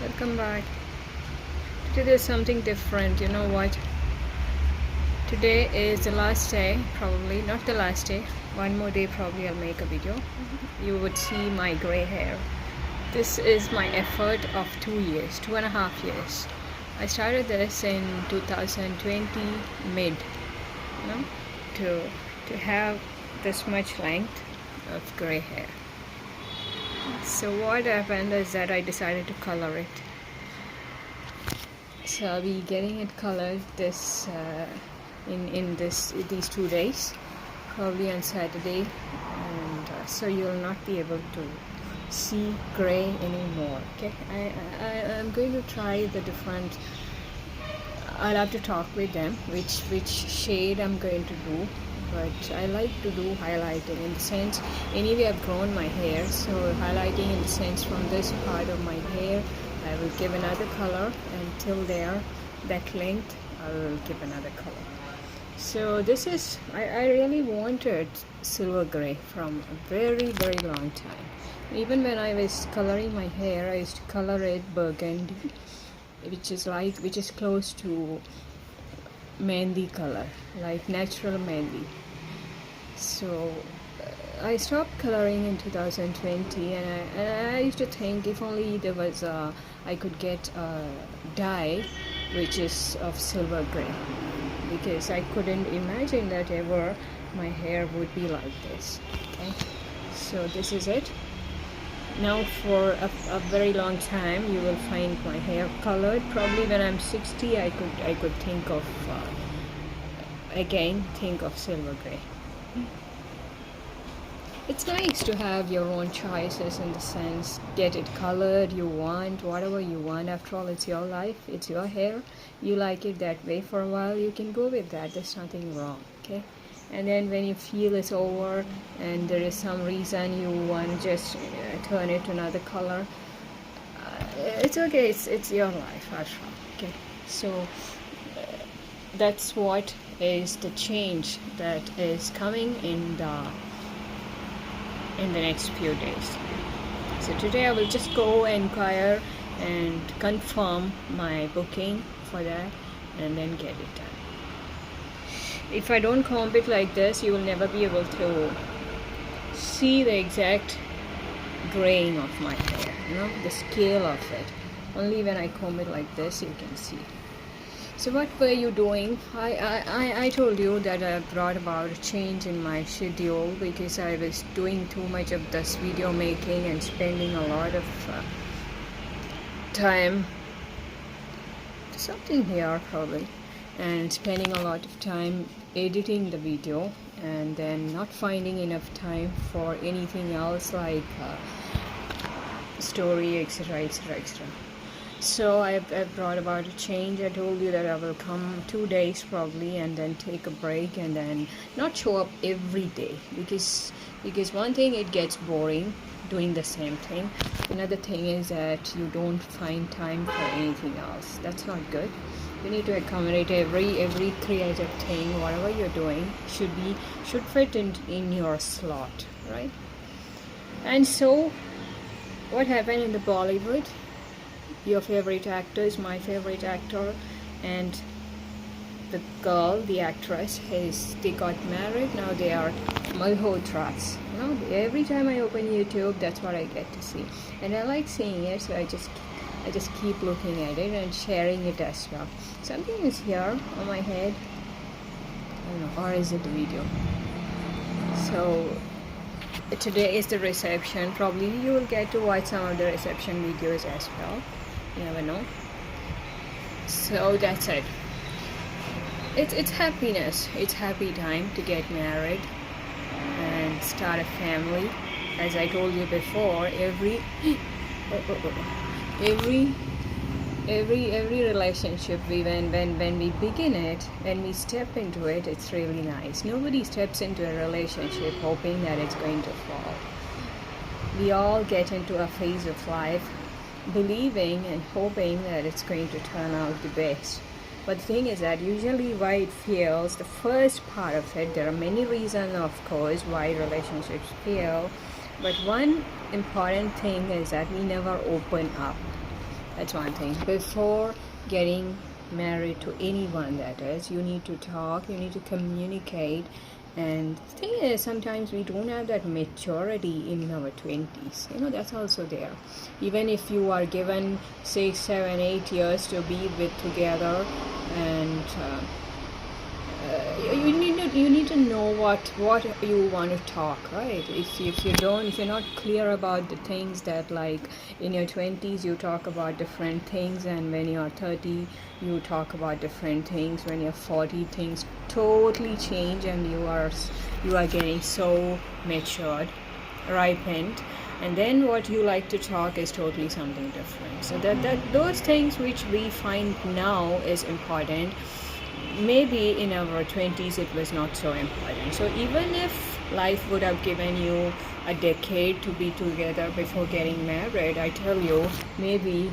Welcome back. Today there's something different. You know what? Today is the last day, probably not the last day. One more day, probably I'll make a video. You would see my gray hair. This is my effort of 2 years, 2.5 years. I started this in 2020 mid, you know, to have this much length of gray hair. So what happened is that I decided to color it. So I'll be getting it colored this in these 2 days, probably on Saturday, and so you'll not be able to see gray anymore. Okay, I'm going to try the different. I'll have to talk with them which shade I'm going to do, but I like to do highlighting in the sense, anyway I've grown my hair, so highlighting in the sense from this part of my hair I will give another color, and till there, that length I will give another color. So this is, I really wanted silver gray from a very long time. Even when I was coloring my hair, I used to color it burgundy, which is close to mehndi color, like natural mehndi. So I stopped coloring in 2020, and I used to think if only there was I could get a dye which is of silver gray, because I couldn't imagine that ever my hair would be like this. Okay, so this is it. Now for a very long time you will find my hair colored. Probably when I'm 60 I could think of think of silver gray. It's nice to have your own choices, in the sense, get it colored you want, whatever you want. After all, it's your life, it's your hair. You like it that way for a while, you can go with that. There's nothing wrong. Okay, and then when you feel it's over and there is some reason you want to just turn it to another color, it's okay. It's your life after all. Okay, so that's what is the change that is coming in the next few days. So today I will just go inquire and confirm my booking for that, and then get it done. If I don't comb it like this, you will never be able to see the exact graying of my hair, you know, the scale of it. Only when I comb it like this you can see. So what were you doing? I told you that I brought about a change in my schedule, because I was doing too much of this video making and spending a lot of time, something here probably, and spending a lot of time editing the video, and then not finding enough time for anything else like story, etc. So I've brought about a change. I told you that I will come 2 days probably, and then take a break, and then not show up every day, because one thing, it gets boring doing the same thing. Another thing is that you don't find time for anything else. That's not good. You need to accommodate every creative thing. Whatever you're doing should fit in your slot, right? And so what happened in the Bollywood? Your favorite actor is my favorite actor, and the girl, the actress, they got married. Now they are malhotras. You know, every time I open YouTube, that's what I get to see, and I like seeing it. So I just keep looking at it and sharing it as well. Something is here on my head. I don't know, or is it the video? So today is the reception. Probably you will get to watch some of the reception videos as well. You never know. So that's it. It's happiness. It's happy time to get married and start a family. As I told you before, every relationship when we begin it, when we step into it, it's really nice. Nobody steps into a relationship hoping that it's going to fall. We all get into a phase of life believing and hoping that it's going to turn out the best. But the thing is that usually why it fails, the first part of it, there are many reasons of course why relationships fail, but one important thing is that we never open up. That's one thing. Before getting married to anyone, that is, you need to talk, you need to communicate. And the thing is, sometimes we don't have that maturity in our 20s. That's also there. Even if you are given 6, 7, 8 years to be with together, and you need to know what you want to talk, right? If you're not clear about the things that, like, in your 20s you talk about different things, and when you're 30 you talk about different things, when you're 40 things totally change, and you are getting so matured, ripened, and then what you like to talk is totally something different. So that those things which we find now is important, maybe in our 20s it was not so important. So even if life would have given you a decade to be together before getting married, I tell you, maybe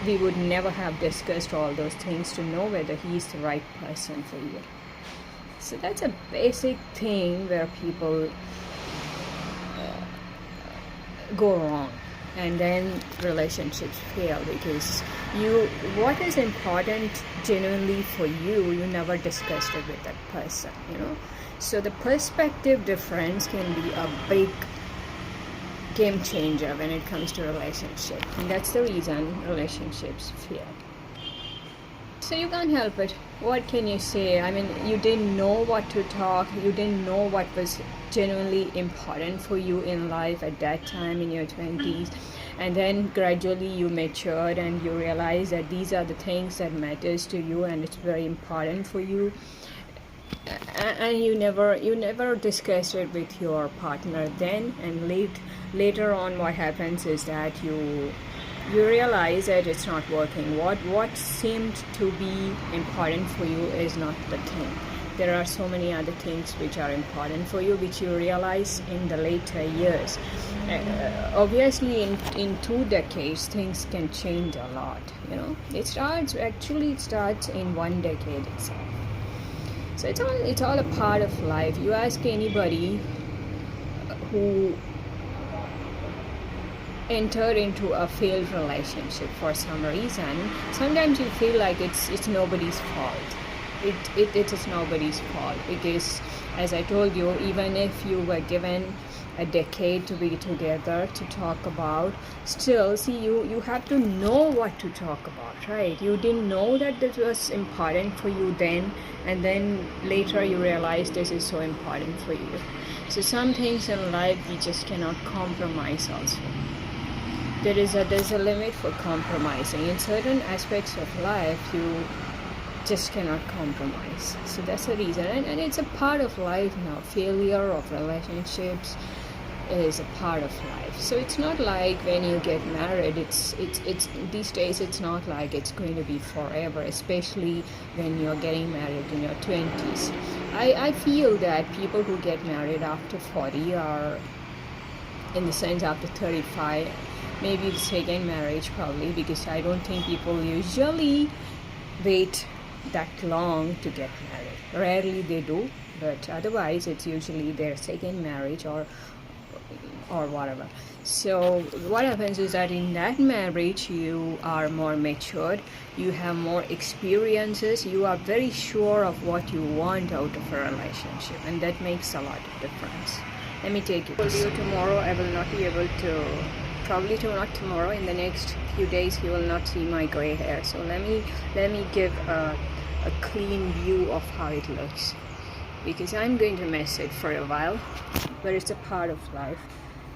we would never have discussed all those things to know whether he's the right person for you. So that's a basic thing where people go wrong, and then relationships fail, because what is important genuinely for you never discussed it with that person. So the perspective difference can be a big game changer when it comes to relationship, and that's the reason relationships fail. So you can't help it. What can you say? I mean, you didn't know what to talk, you didn't know what was genuinely important for you in life at that time in your 20s, and then gradually you matured and you realize that these are the things that matters to you and it's very important for you, and you never discussed it with your partner then, and later on what happens is that you realize that it's not working. What seemed to be important for you is not the thing. There are so many other things which are important for you, which you realize in the later years. Obviously in 2 decades things can change a lot. It starts in 1 decade itself. So it's all a part of life. You ask anybody who entered into a failed relationship for some reason, sometimes you feel like it's nobody's fault. It is nobody's fault, because, as I told you, even if you were given a decade to be together to talk about, still, see, you have to know what to talk about, right? You didn't know that this was important for you then, and then later you realize this is so important for you. So some things in life we just cannot compromise also. There's a limit for compromising. In certain aspects of life, you just cannot compromise. So that's the reason, and it's a part of life now. Failure of relationships is a part of life. So it's not like when you get married, it's these days it's not like it's going to be forever, especially when you're getting married in your 20s. I feel that people who get married after 40 are, in the sense, after 35, maybe the second marriage probably, because I don't think people usually wait that long to get married. Rarely they do, but otherwise it's usually their second marriage or whatever. So what happens is that in that marriage you are more matured, you have more experiences, you are very sure of what you want out of a relationship, and that makes a lot of difference. Let me take it. Tomorrow I will not be able to, probably not tomorrow, in the next few days you will not see my gray hair. So let me give a clean view of how it looks, because I'm going to mess it for a while, but it's a part of life.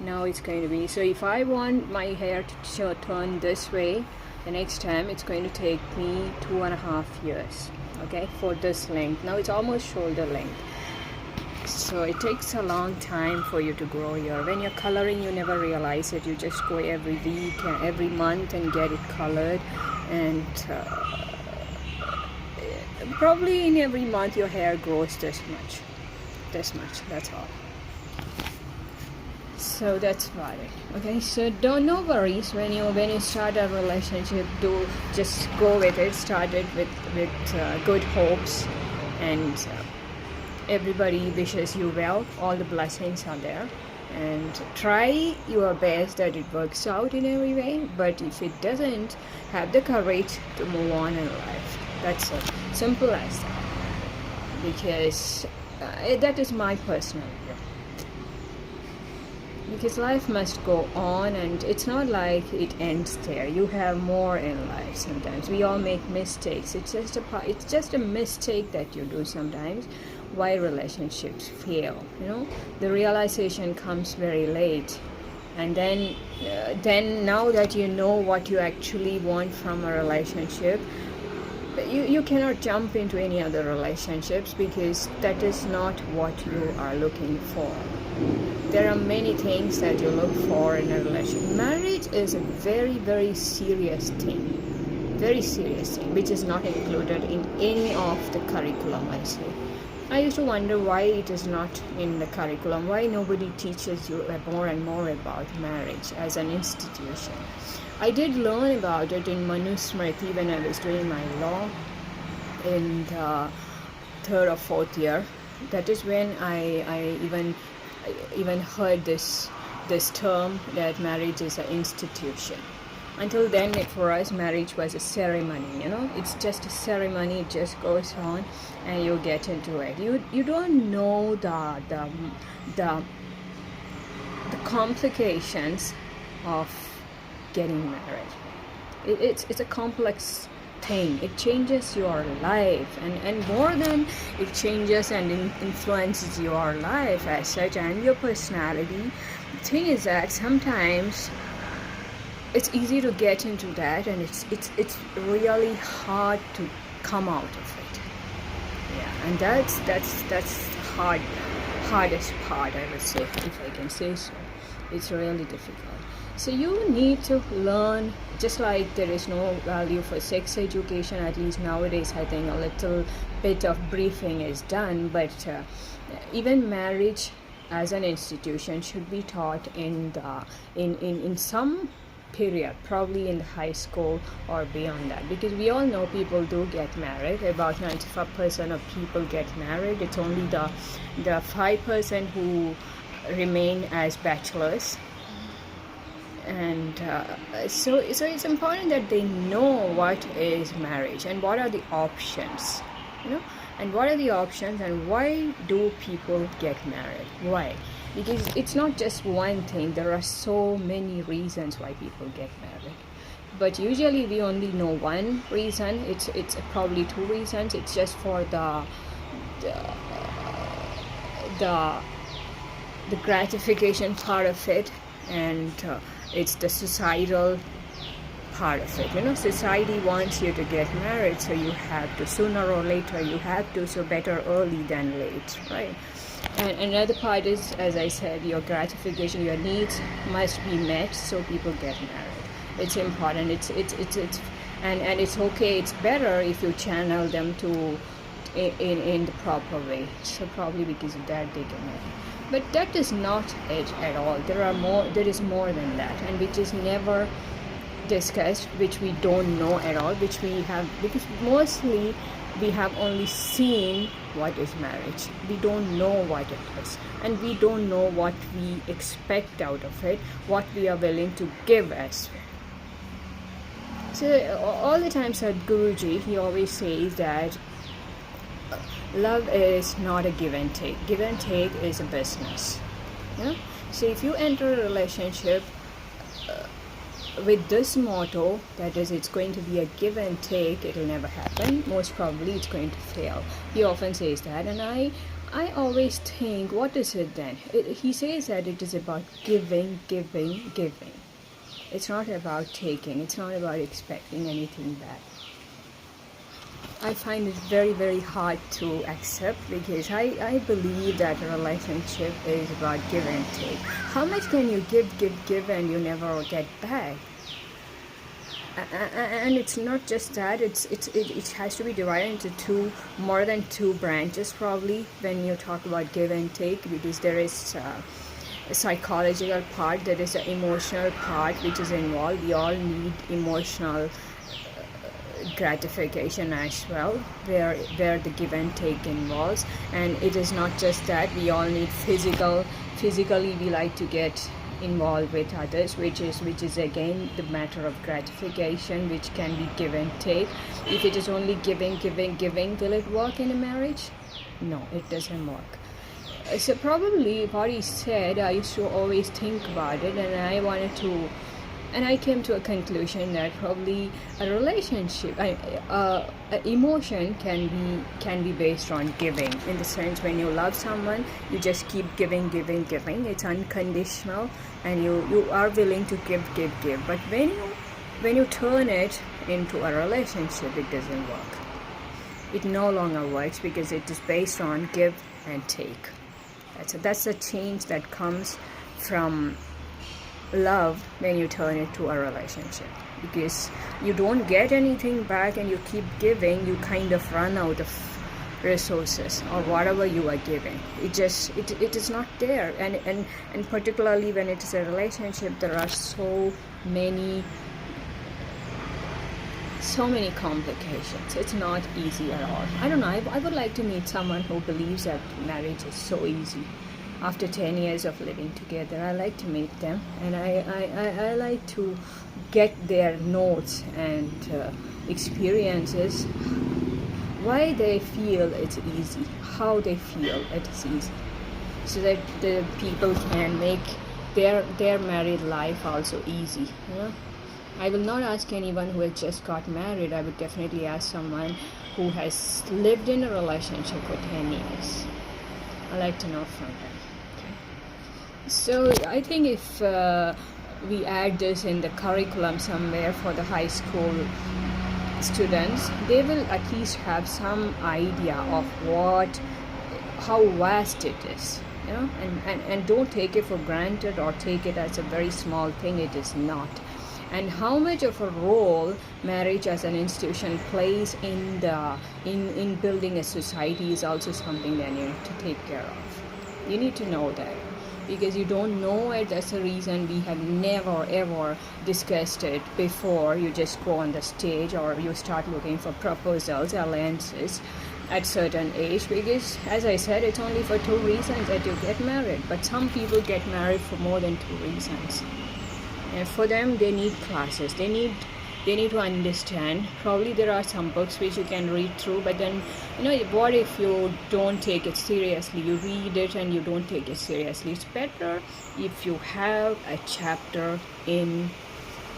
Now it's going to be, so if I want my hair to turn this way, the next time it's going to take me 2.5 years, okay, for this length. Now it's almost shoulder length. So it takes a long time for you to grow your, when you're coloring you never realize it, you just go every week and every month and get it colored, and probably in every month your hair grows this much, that's all. So that's about it. Okay, so no worries when you start a relationship. Do just go with it. Start it with good hopes, and everybody wishes you well. All the blessings are there, and try your best that it works out in every way. But if it doesn't, have the courage to move on in life. That's as simple as that. Because that is my personal view. Because life must go on, and it's not like it ends there. You have more in life. Sometimes we all make mistakes. It's just a mistake that you do sometimes. Why relationships fail, the realization comes very late. And then now that you know what you actually want from a relationship, you cannot jump into any other relationships, because that is not what you are looking for. There are many things that you look for in a relationship. Marriage is a very, very serious thing. Very serious thing, which is not included in any of the curriculum, I say. I used to wonder why it is not in the curriculum, why nobody teaches you more and more about marriage as an institution. I did learn about it in Manusmriti when I was doing my law in the 3rd or 4th year. That is when I even heard this term that marriage is an institution. Until then, for us, marriage was a ceremony. It's just a ceremony. It just goes on, and you get into it. You don't know the complications of getting married. It's a complex thing. It changes your life, and more than it changes and influences your life as such and your personality. The thing is that sometimes it's easy to get into that, and it's really hard to come out of it. Yeah, and that's hardest part, I would say, if I can say so. It's really difficult. So you need to learn, just like there is no value for sex education, at least nowadays I think a little bit of briefing is done, but even marriage as an institution should be taught in some period, probably in the high school or beyond that, because we all know people do get married. About 95% of people get married. It's only the 5% who remain as bachelors. And so it's important that they know what is marriage and what are the options, and what are the options, and why do people get married? Why? Because it's not just one thing. There are so many reasons why people get married, but usually we only know one reason. It's probably two reasons. It's just for the gratification part of it, and it's the societal part of it. Society wants you to get married, so you have to, sooner or later you have to, so better early than late, right? And another part is, as I said, your gratification, your needs must be met, so people get married. It's important. It's and it's okay. It's better if you channel them to in the proper way. So probably because of that they get married. But that is not it at all. There is more than that, and which is never discussed, which we don't know at all, which we have, because mostly we have only seen what is marriage. We don't know what it is, and we don't know what we expect out of it, what we are willing to give as well. So all the time, Sadhguruji, he always says that love is not a give and take. Give and take is a business. So if you enter a relationship with this motto, that is, it's going to be a give and take, it will never happen. Most probably it's going to fail. He often says that, and I always think, what is it then? He says that it is about giving. It's not about taking. It's not about expecting anything back. I find it very, very hard to accept, because I believe that a relationship is about give and take. How much can you give and you never get back? And it's not just that, it has to be divided into more than two branches probably when you talk about give and take, because there is a psychological part, there is an emotional part which is involved. We all need emotional gratification as well, where the give and take involves. And it is not just that, we all need physically we like to get involved with others, which is again the matter of gratification, which can be give and take. If it is only giving, will it work in a marriage? No, it doesn't work. So probably what he said, I used to always think about it, and I came to a conclusion that probably a relationship, emotion can be based on giving. In the sense, when you love someone, you just keep giving. It's unconditional, and you are willing to give. But when you turn it into a relationship, it doesn't work. It no longer works because it is based on give and take. That's a change that comes from love when you turn it to a relationship, because you don't get anything back and you keep giving, you kind of run out of resources or whatever you are giving. It is not there, and particularly when it is a relationship, there are so many complications. It's not easy at all. I don't know, I would like to meet someone who believes that marriage is so easy. After 10 years of living together, I like to meet them, and I like to get their notes and experiences, why they feel it's easy, how they feel it is easy, so that the people can make their married life also easy. I will not ask anyone who has just got married. I would definitely ask someone who has lived in a relationship for 10 years. I like to know from them. So I think if we add this in the curriculum somewhere for the high school students, they will at least have some idea of how vast it is, and don't take it for granted or take it as a very small thing. It is not. And how much of a role marriage as an institution plays in building a society is also something that you need to take care of. You need to know that, because you don't know it. That's the reason we have never ever discussed it before you just go on the stage or you start looking for proposals, alliances at certain age, because as I said, it's only for 2 reasons that you get married. But some people get married for more than 2 reasons, and for them they need classes, they need to understand. Probably there are some books which you can read through, but then what if you don't take it seriously? You read it and you don't take it seriously. It's better if you have a chapter in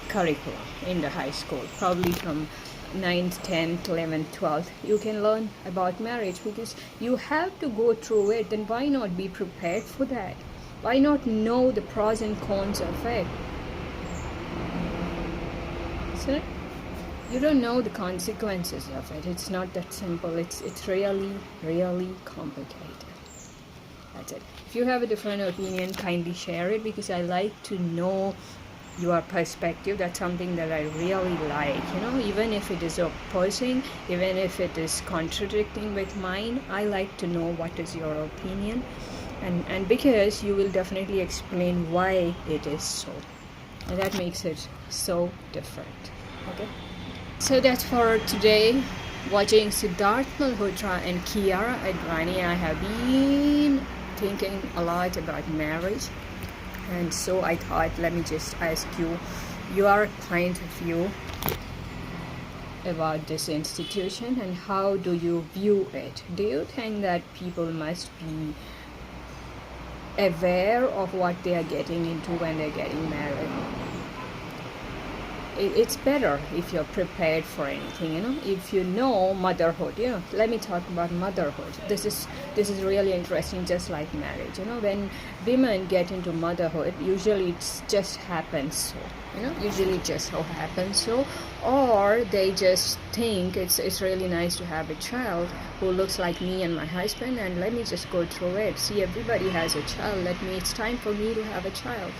curriculum in the high school, probably from 9th, 10th, 11th, 12th. You can learn about marriage, because you have to go through it. Then why not be prepared for that? Why not know the pros and cons of it? So you don't know the consequences of it. It's not that simple. It's really, really complicated. That's it. If you have a different opinion, kindly share it, because I like to know your perspective. That's something that I really like. Even if it is opposing, even if it is contradicting with mine, I like to know what is your opinion, and because you will definitely explain why it is so, and that makes it so different. Okay, so that's for today. Watching Siddharth Malhotra and Kiara Advani, I have been thinking a lot about marriage, and so I thought, let me just ask you your point of view about this institution, and how do you view it? Do you think that people must be aware of what they are getting into when they're getting married? It's better if you're prepared for anything, if you know motherhood. Let me talk about motherhood. This is really interesting. Just like marriage, when women get into motherhood, usually it just happens so, usually just so happens so, or they just think it's really nice to have a child who looks like me and my husband, and let me just go through it. See, everybody has a child, it's time for me to have a child.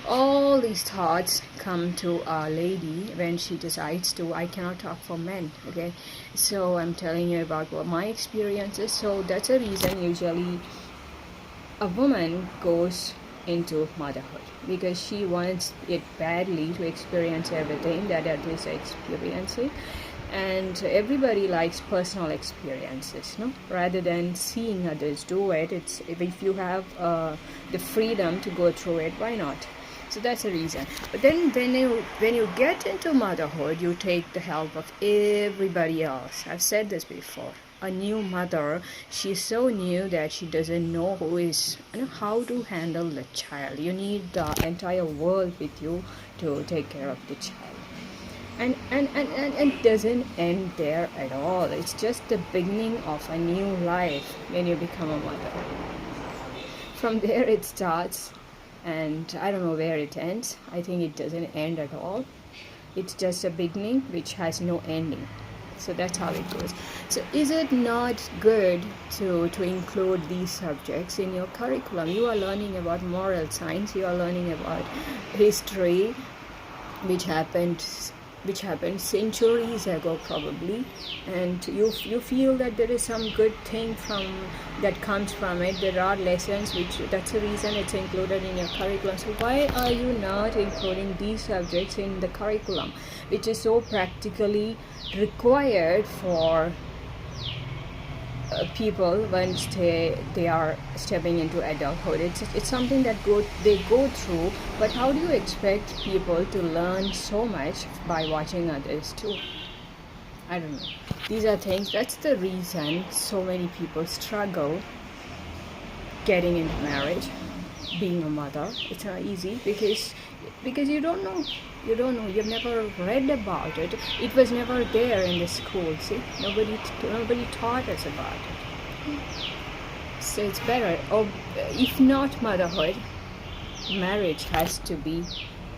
All these thoughts come to a lady when she decides to. I cannot talk for men, okay? So I'm telling you about what my experience is. So that's a reason usually a woman goes into motherhood, because she wants it badly to experience everything that others are experiencing. and everybody likes personal experiences, no, rather than seeing others do it. It's if you have the freedom to go through it, why not? So that's the reason. But then when you get into motherhood, you take the help of everybody else. I've said this before. A new mother, she's so new that she doesn't know how to handle the child. You need the entire world with you to take care of the child. And it doesn't end there at all. It's just the beginning of a new life when you become a mother. From there it starts, and I don't know where it ends. I think it doesn't end at all. It's just a beginning which has no ending. So that's how it goes. So is it not good to include these subjects in your curriculum? You are learning about moral science, you are learning about history, which happened centuries ago probably, and you feel that there is some good thing that comes from it. There are lessons that's the reason it's included in your curriculum. So why are you not including these subjects in the curriculum, which is so practically required for people once they are stepping into adulthood? It's something that they go through. But how do you expect people to learn so much by watching others too? I don't know. These are things. That's the reason so many people struggle getting into marriage, being a mother. It's not easy because you don't know. You've never read about it. It was never there in the school. See, nobody taught us about it. So it's better. Or if not motherhood, marriage has to be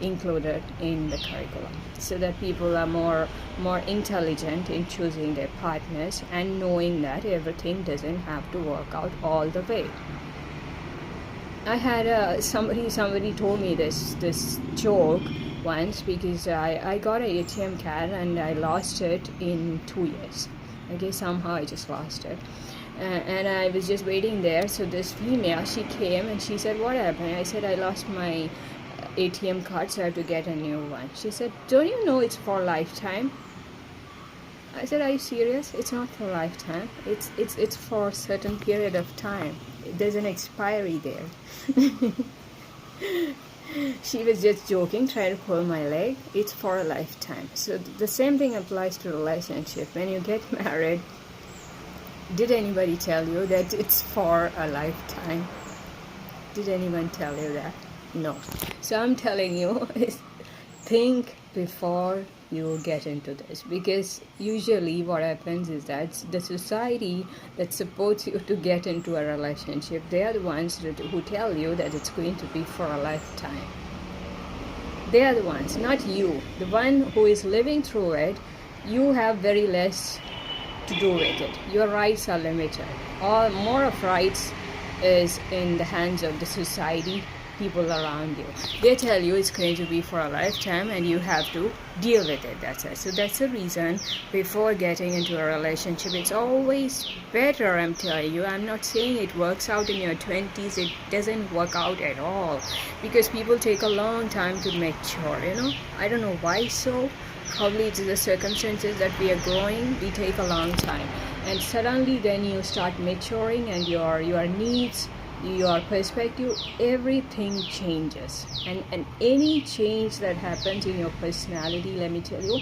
included in the curriculum, so that people are more intelligent in choosing their partners and knowing that everything doesn't have to work out all the way. I had somebody told me this joke once, because I got an ATM card and I lost it in 2 years. Okay, somehow I just lost it. And I was just waiting there. So this female, she came and she said, "What happened?" I said, "I lost my ATM card, so I have to get a new one." She said, "Don't you know it's for a lifetime?" I said, "Are you serious? It's not for a lifetime. It's for a certain period of time. There's an expiry there." She was just joking, trying to pull my leg. It's for a lifetime. So the same thing applies to relationship. When you get married, did anybody tell you that it's for a lifetime? Did anyone tell you that? No. So I'm telling you, think before you get into this, because usually what happens is that the society that supports you to get into a relationship, they are the ones who tell you that it's going to be for a lifetime. They are the ones, not you. The one who is living through it, you have very less to do with it. Your rights are limited. More of rights is in the hands of the society, people around you. They tell you it's going to be for a lifetime and you have to deal with it. That's it. So that's the reason before getting into a relationship, it's always better, I'm telling you. I'm not saying it works out in your 20s. It doesn't work out at all, because people take a long time to mature, I don't know why so. Probably it's the circumstances that we are growing, we take a long time. And suddenly then you start maturing, and your needs, your perspective, everything changes. And any change that happens in your personality, let me tell you,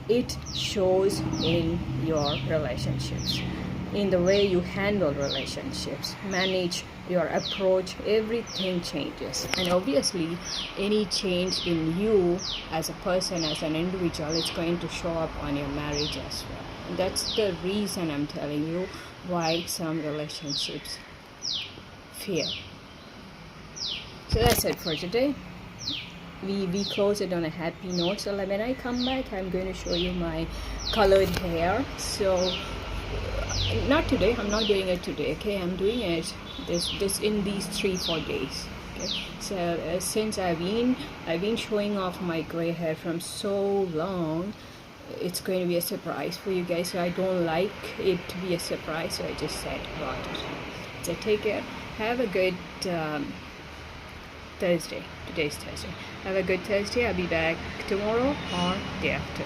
it shows in your relationships, in the way you handle relationships, manage your approach, everything changes. And obviously any change in you as a person, as an individual, it's going to show up on your marriage as well. And that's the reason I'm telling you why some relationships fail. So that's it for today. We close it on a happy note. So when I come back, I'm going to show you my colored hair. So not today, I'm not doing it today, okay? I'm doing it this in these 3-4 days, okay? So since I've been showing off my gray hair from so long, it's going to be a surprise for you guys. So I don't like it to be a surprise, so I just said about it. So take care. Have a good Thursday. Today's Thursday. Have a good Thursday. I'll be back tomorrow or day after.